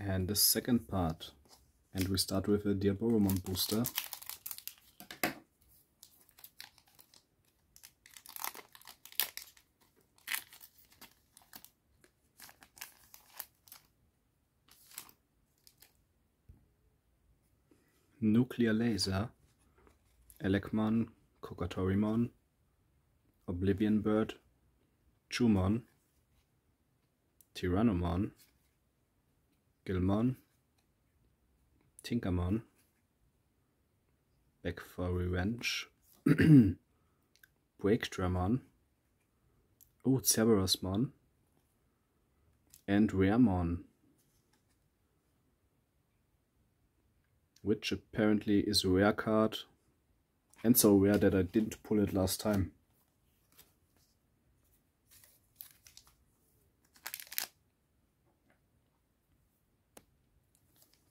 And the second part, and we start with a Beelzemon booster. Nuclear Laser, Elecmon, Kokatorimon, Oblivion Bird, Jumon, Tyrannomon, Gilmon, Tinkermon, Back for Revenge, Breakdramon, Cerberusmon, and Raremon, which apparently is a rare card, and so rare that I didn't pull it last time.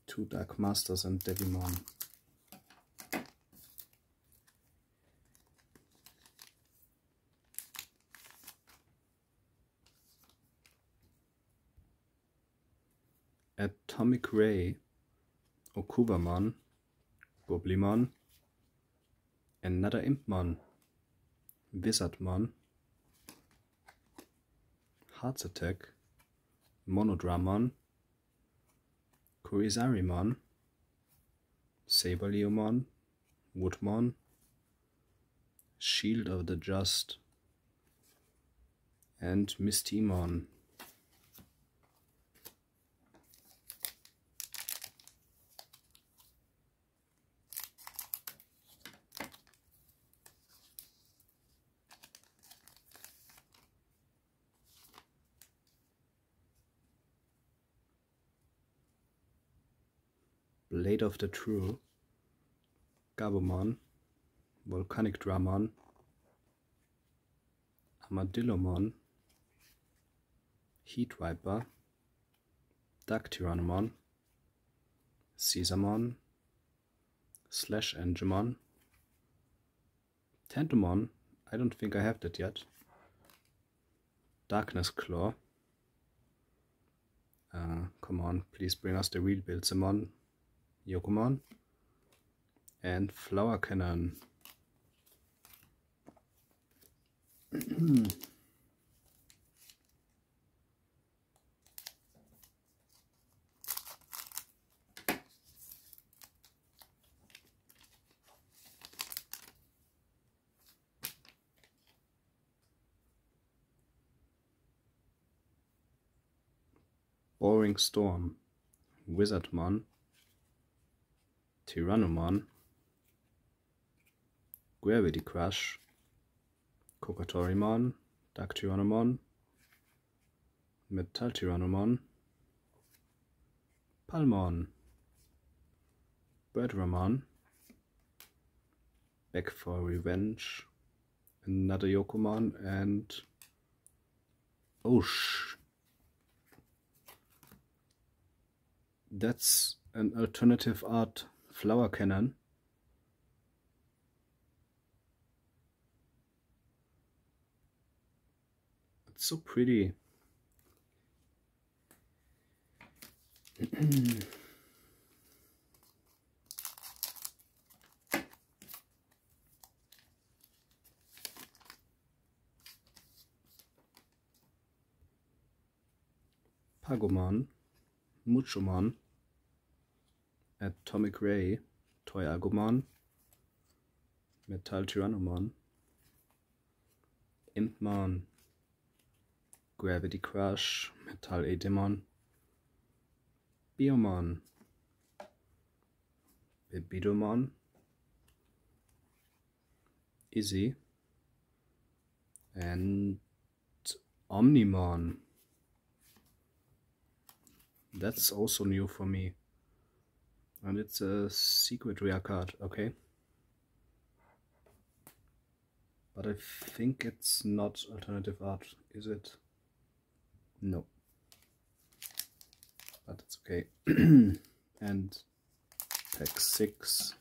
Two Dark Masters and Digimon. Atomic Ray, Okubamon, Goblimon, another Impmon, Wizardmon, Hearts Attack, Monodramon, Kurizarimon, Saberleomon, Woodmon, Shield of the Just, and Mistymon. Blade of the True, Gabumon, Volcanic Dramon, Armadillomon, Heat Viper, Dark Tyrannomon, Caesarmon, Slash Angemon, Tantumon, I don't think I have that yet, Darkness Claw, come on, please bring us the real Beelzemon, Yokomon, and Flower Cannon. Boring Storm, Wizardmon, Tyrannomon, Gravity Crush, Kokatorimon, Dark Tyrannomon, Metal Tyrannomon, Palmon, Birdramon, Back for Revenge, another Yokomon, and that's an alternative art Flower Cannon. It's so pretty. Pagomon, Muchomon, Atomic Ray, Toy Agumon, Metal Tyrannomon, Impmon, Gravity Crush, Metal Edemon, Beelzemon, Beelzemon, Izzy, and Omnimon. That's also new for me. And it's a secret rare card, okay? But I think it's not alternative art, is it? No. But it's okay. And pack 6.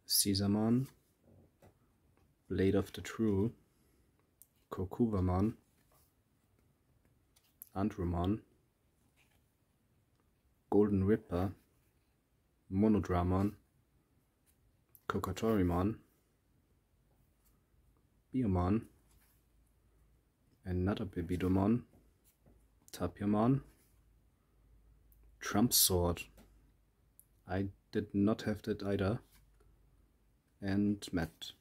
Caesarmon, Blade of the True, Kokuvamon, Andromon, Golden Ripper, Monodramon, Kokatorimon, Beelzemon, another Beelzemon, Tapiamon, Trump Sword, I did not have that either, and Matt.